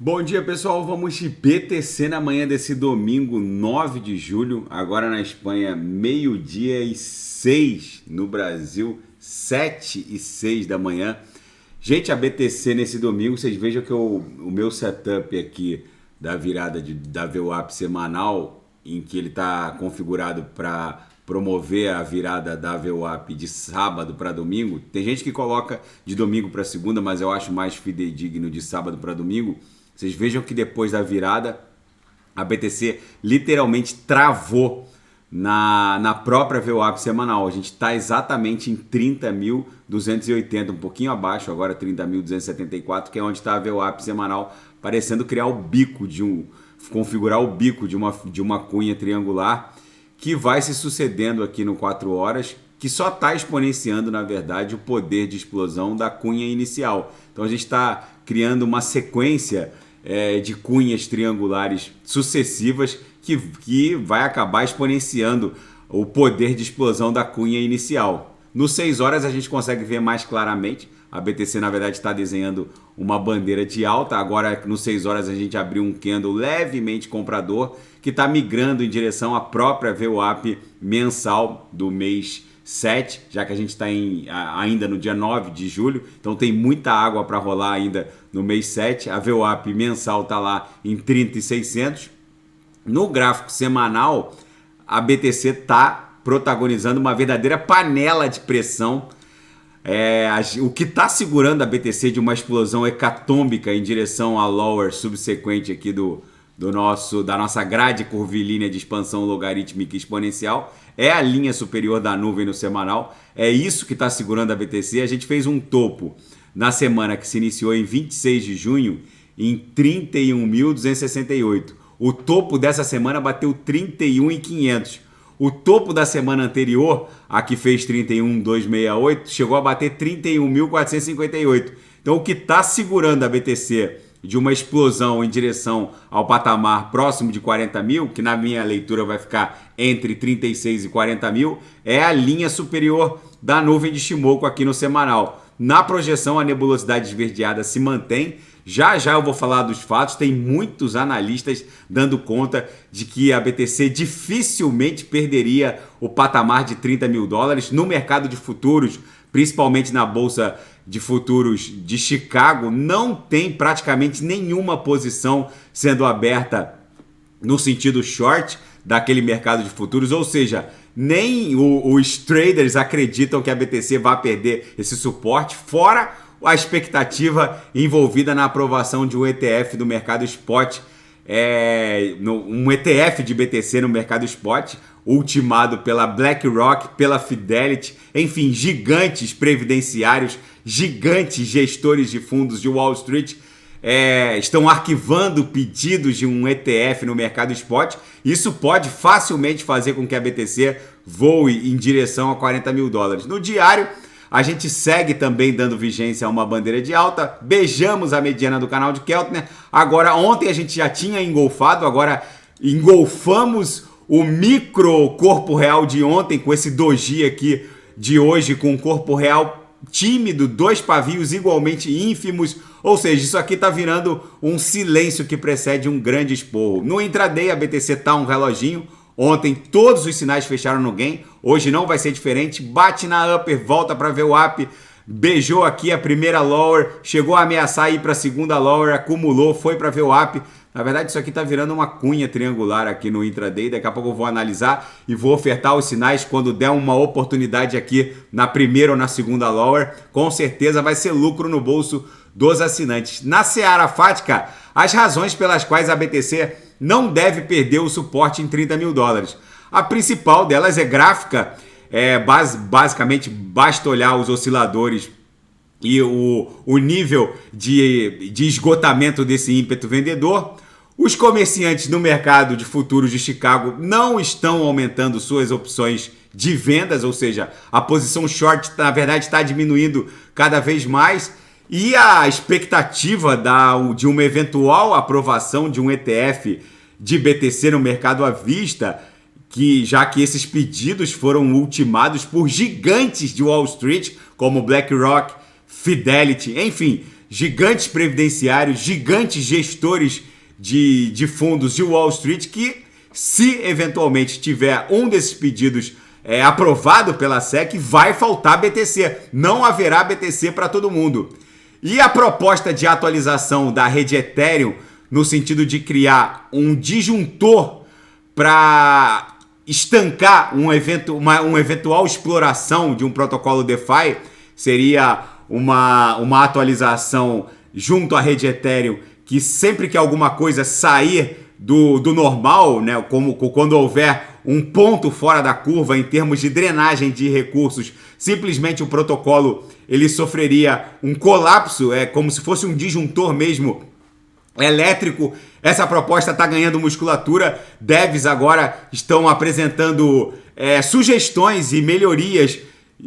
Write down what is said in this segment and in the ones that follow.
Bom dia, pessoal. Vamos de BTC na manhã desse domingo, 9 de julho. Agora na Espanha, meio-dia e 6. No Brasil, 7 e 6 da manhã. Gente, a BTC nesse domingo, vocês vejam que o meu setup aqui da virada da VWAP semanal, em que ele está configurado para promover a virada da VWAP de sábado para domingo. Tem gente que coloca de domingo para segunda, mas eu acho mais fidedigno de sábado para domingo. Vocês vejam que depois da virada, a BTC literalmente travou na própria VWAP semanal. A gente está exatamente em 30.280, um pouquinho abaixo, agora 30.274, que é onde está a VWAP semanal, parecendo criar o bico configurar o bico de uma cunha triangular, que vai se sucedendo aqui no 4 horas, que só está exponenciando, na verdade, o poder de explosão da cunha inicial. Então a gente está criando uma sequência de cunhas triangulares sucessivas que vai acabar exponenciando o poder de explosão da cunha inicial. No 6 horas a gente consegue ver mais claramente. A BTC, na verdade, está desenhando uma bandeira de alta. Agora, no 6 horas, a gente abriu um candle levemente comprador que está migrando em direção à própria VWAP mensal do mês 7, já que a gente está ainda no dia 9 de julho, então tem muita água para rolar ainda no mês 7. A VWAP mensal está lá em 30.600. No gráfico semanal, a BTC está protagonizando uma verdadeira panela de pressão. O que está segurando a BTC de uma explosão hecatômbica em direção à lower subsequente aqui da nossa grade curvilínea de expansão logarítmica exponencial é a linha superior da nuvem no semanal. É isso que está segurando a BTC. A gente fez um topo na semana que se iniciou em 26 de junho em 31.268. O topo dessa semana bateu 31.500. O topo da semana anterior, a que fez 31.268, chegou a bater 31.458. Então o que está segurando a BTC de uma explosão em direção ao patamar próximo de 40 mil, que na minha leitura vai ficar entre 36 e 40 mil, é a linha superior da nuvem de Shimoku aqui no semanal. Na projeção, a nebulosidade esverdeada se mantém. Já já eu vou falar dos fatos. Tem muitos analistas dando conta de que a BTC dificilmente perderia o patamar de 30 mil dólares no mercado de futuros, principalmente na Bolsa de Futuros de Chicago. Não tem praticamente nenhuma posição sendo aberta no sentido short daquele mercado de futuros, ou seja, nem os traders acreditam que a BTC vai perder esse suporte, fora a expectativa envolvida na aprovação de um ETF do mercado spot, um ETF de BTC no mercado spot, ultimado pela BlackRock, pela Fidelity, enfim, gigantes previdenciários, gigantes gestores de fundos de Wall Street estão arquivando pedidos de um ETF no mercado spot. Isso pode facilmente fazer com que a BTC voe em direção a 40 mil dólares. No diário, a gente segue também dando vigência a uma bandeira de alta. Beijamos a mediana do canal de Keltner. Agora, ontem a gente já tinha engolfado, agora engolfamos o micro corpo real de ontem com esse doji aqui de hoje com o corpo real tímido, 2 pavios igualmente ínfimos, ou seja, isso aqui está virando um silêncio que precede um grande esporro. No intraday a BTC tá um reloginho, ontem todos os sinais fecharam no gain, hoje não vai ser diferente, bate na upper, volta para VWAP, beijou aqui a primeira lower, chegou a ameaçar ir para a segunda lower, acumulou, foi para VWAP. Na verdade, isso aqui está virando uma cunha triangular aqui no intraday. Daqui a pouco eu vou analisar e vou ofertar os sinais quando der uma oportunidade aqui na primeira ou na segunda lower. Com certeza vai ser lucro no bolso dos assinantes. Na seara fática, as razões pelas quais a BTC não deve perder o suporte em 30 mil dólares. A principal delas é gráfica. Basicamente, basta olhar os osciladores e o nível de esgotamento desse ímpeto vendedor. Os comerciantes no mercado de futuros de Chicago não estão aumentando suas opções de vendas, ou seja, a posição short, na verdade, está diminuindo cada vez mais. E a expectativa de uma eventual aprovação de um ETF de BTC no mercado à vista, já que esses pedidos foram ultimados por gigantes de Wall Street, como BlackRock, Fidelity, enfim, gigantes previdenciários, gigantes gestores de fundos de Wall Street que, se eventualmente tiver um desses pedidos aprovado pela SEC, vai faltar BTC. Não haverá BTC para todo mundo. E a proposta de atualização da rede Ethereum, no sentido de criar um disjuntor para estancar uma eventual exploração de um protocolo DeFi, seria uma atualização junto à rede Ethereum, que sempre que alguma coisa sair do normal, né, como quando houver um ponto fora da curva em termos de drenagem de recursos, simplesmente o protocolo ele sofreria um colapso, como se fosse um disjuntor mesmo elétrico. Essa proposta está ganhando musculatura. Devs agora estão apresentando sugestões e melhorias.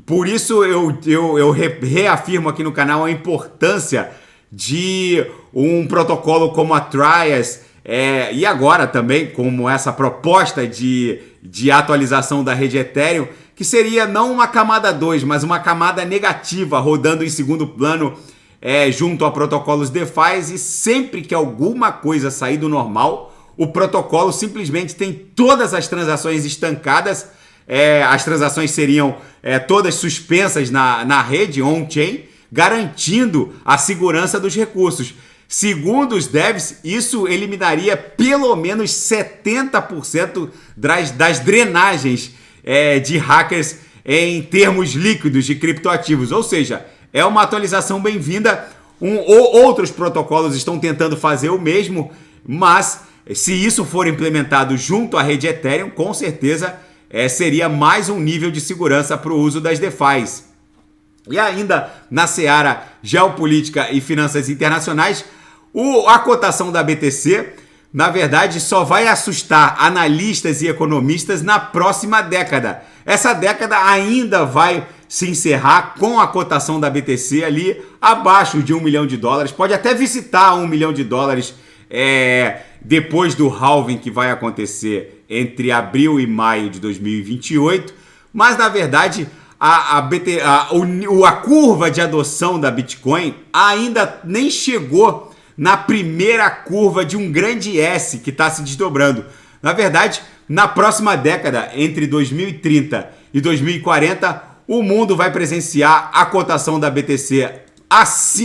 Por isso eu reafirmo aqui no canal a importância de um protocolo como a Trias, e agora também como essa proposta de atualização da rede Ethereum, que seria não uma camada 2, mas uma camada negativa rodando em segundo plano junto a protocolos DeFi, e sempre que alguma coisa sair do normal, o protocolo simplesmente tem todas as transações estancadas, as transações seriam todas suspensas na rede on-chain, garantindo a segurança dos recursos. Segundo os devs, isso eliminaria pelo menos 70% das drenagens de hackers em termos líquidos de criptoativos. Ou seja, é uma atualização bem-vinda. Outros protocolos estão tentando fazer o mesmo, mas se isso for implementado junto à rede Ethereum, com certeza seria mais um nível de segurança para o uso das DeFis. E ainda na seara geopolítica e finanças internacionais, a cotação da BTC, na verdade, só vai assustar analistas e economistas na próxima década. Essa década ainda vai se encerrar com a cotação da BTC ali abaixo de $1 milhão. Pode até visitar $1 milhão depois do halving que vai acontecer entre abril e maio de 2028. Mas, na verdade, a curva de adoção da Bitcoin ainda nem chegou na primeira curva de um grande S que está se desdobrando. Na verdade, na próxima década, entre 2030 e 2040, o mundo vai presenciar a cotação da BTC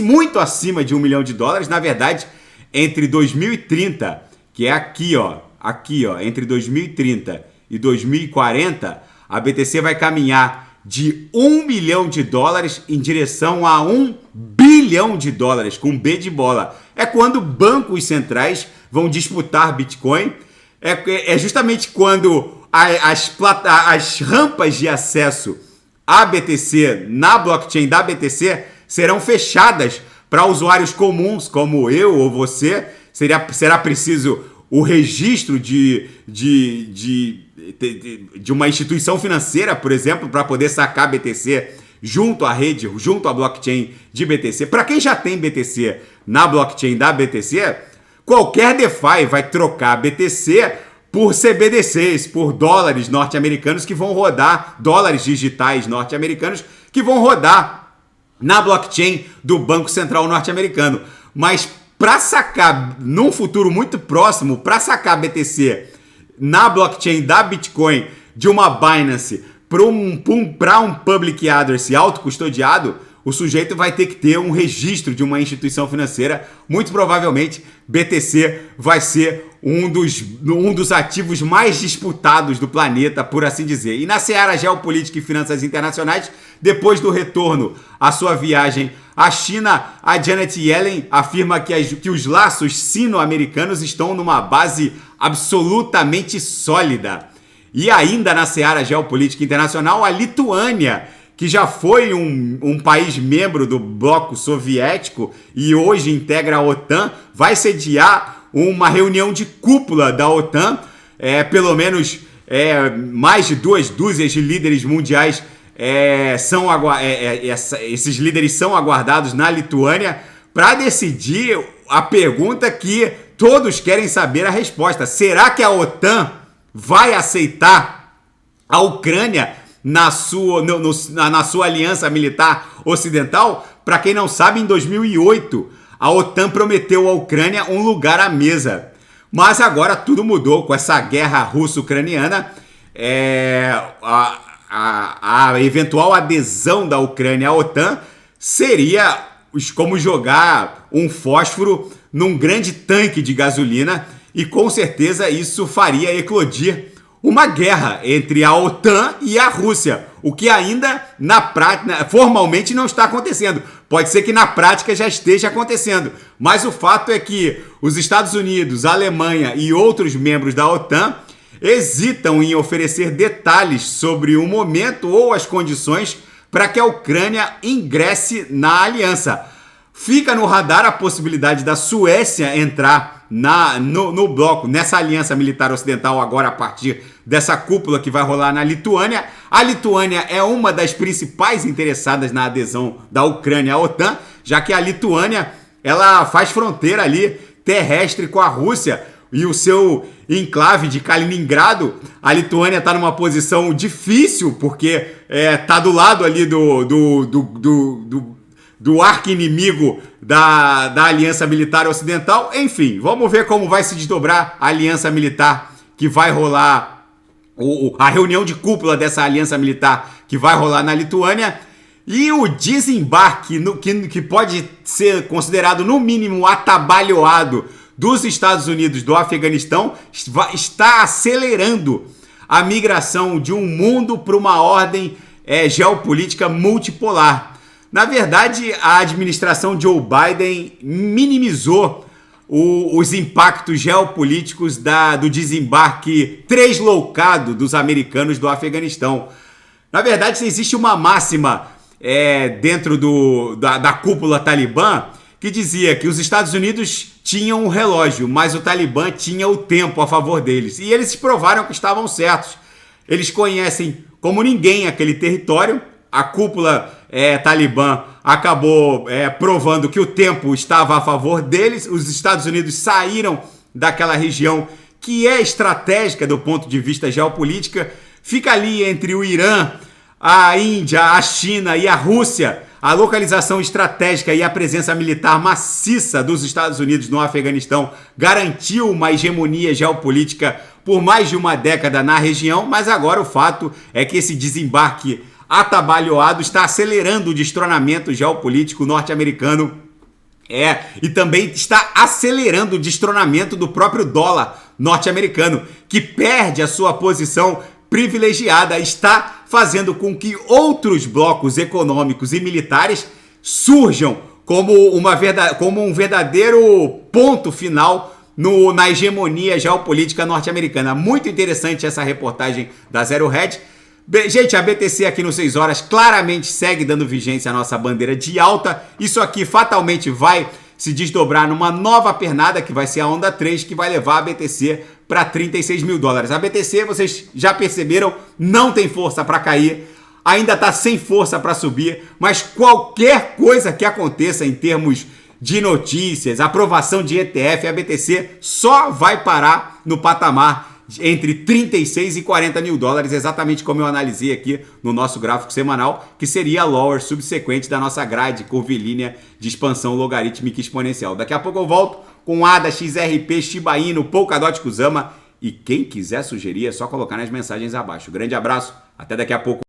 muito acima de $1 milhão. Na verdade, entre 2030, que é aqui, entre 2030 e 2040, a BTC vai caminhar de $1 milhão em direção a $1 bilhão, com B de bola. É quando bancos centrais vão disputar Bitcoin, é justamente quando as rampas de acesso à BTC na blockchain da BTC serão fechadas para usuários comuns como eu ou você. Será preciso o registro de uma instituição financeira, por exemplo, para poder sacar BTC junto à rede, junto à blockchain de BTC. Para quem já tem BTC na blockchain da BTC, qualquer DeFi vai trocar BTC por CBDCs, por dólares norte-americanos que vão rodar, dólares digitais norte-americanos que vão rodar na blockchain do Banco Central norte-americano. Mas para sacar, num futuro muito próximo, para sacar BTC na blockchain da Bitcoin de uma Binance para um public address autocustodiado, o sujeito vai ter que ter um registro de uma instituição financeira. Muito provavelmente, BTC vai ser um dos ativos mais disputados do planeta, por assim dizer. E na seara geopolítica e finanças internacionais, depois do retorno à sua viagem à China, a Janet Yellen afirma que os laços sino-americanos estão numa base absolutamente sólida. E ainda na seara geopolítica internacional, a Lituânia, que já foi um país membro do bloco soviético e hoje integra a OTAN, vai sediar uma reunião de cúpula da OTAN. Pelo menos mais de 2 dúzias de líderes mundiais esses líderes são aguardados na Lituânia para decidir a pergunta que todos querem saber a resposta. Será que a OTAN vai aceitar a Ucrânia na sua aliança militar ocidental? Para quem não sabe, em 2008, a OTAN prometeu à Ucrânia um lugar à mesa. Mas agora tudo mudou com essa guerra russo-ucraniana. A eventual adesão da Ucrânia à OTAN seria como jogar um fósforo num grande tanque de gasolina, e com certeza isso faria eclodir uma guerra entre a OTAN e a Rússia, o que ainda na prática, formalmente não está acontecendo. Pode ser que na prática já esteja acontecendo, mas o fato é que os Estados Unidos, a Alemanha e outros membros da OTAN hesitam em oferecer detalhes sobre o momento ou as condições para que a Ucrânia ingresse na aliança. Fica no radar a possibilidade da Suécia entrar no bloco, nessa aliança militar ocidental, agora a partir dessa cúpula que vai rolar na Lituânia. A Lituânia é uma das principais interessadas na adesão da Ucrânia à OTAN, já que a Lituânia ela faz fronteira ali terrestre com a Rússia, e o seu enclave de Kaliningrado, a Lituânia está numa posição difícil, porque está do lado ali do arqui-inimigo da Aliança Militar Ocidental. Enfim, vamos ver como vai se desdobrar a Aliança Militar que vai rolar, a reunião de cúpula dessa Aliança Militar que vai rolar na Lituânia. E o desembarque, que pode ser considerado no mínimo atabalhoado, dos Estados Unidos do Afeganistão, está acelerando a migração de um mundo para uma ordem geopolítica multipolar. Na verdade, a administração Joe Biden minimizou os impactos geopolíticos do desembarque tresloucado dos americanos do Afeganistão. Na verdade, existe uma máxima dentro da cúpula talibã que dizia que os Estados Unidos tinham um relógio, mas o Talibã tinha o tempo a favor deles. E eles provaram que estavam certos. Eles conhecem como ninguém aquele território. A cúpula talibã acabou provando que o tempo estava a favor deles. Os Estados Unidos saíram daquela região que é estratégica do ponto de vista geopolítica. Fica ali entre o Irã, a Índia, a China e a Rússia. A localização estratégica e a presença militar maciça dos Estados Unidos no Afeganistão garantiu uma hegemonia geopolítica por mais de uma década na região, mas agora o fato é que esse desembarque atabalhoado está acelerando o destronamento geopolítico norte-americano e também está acelerando o destronamento do próprio dólar norte-americano, que perde a sua posição privilegiada, está fazendo com que outros blocos econômicos e militares surjam como um verdadeiro ponto final na hegemonia geopolítica norte-americana. Muito interessante essa reportagem da Zero Hedge. Gente, a BTC aqui no 6 horas claramente segue dando vigência à nossa bandeira de alta. Isso aqui fatalmente vai se desdobrar numa nova pernada, que vai ser a onda 3, que vai levar a BTC para 36 mil dólares. A BTC, vocês já perceberam, não tem força para cair, ainda está sem força para subir, mas qualquer coisa que aconteça em termos de notícias, aprovação de ETF, a BTC só vai parar no patamar entre 36 e 40 mil dólares, exatamente como eu analisei aqui no nosso gráfico semanal, que seria a lower subsequente da nossa grade curvilínea de expansão logarítmica exponencial. Daqui a pouco eu volto com ADA, XRP, Shiba Inu, Polkadot, Kusama, e quem quiser sugerir é só colocar nas mensagens abaixo. Grande abraço, até daqui a pouco.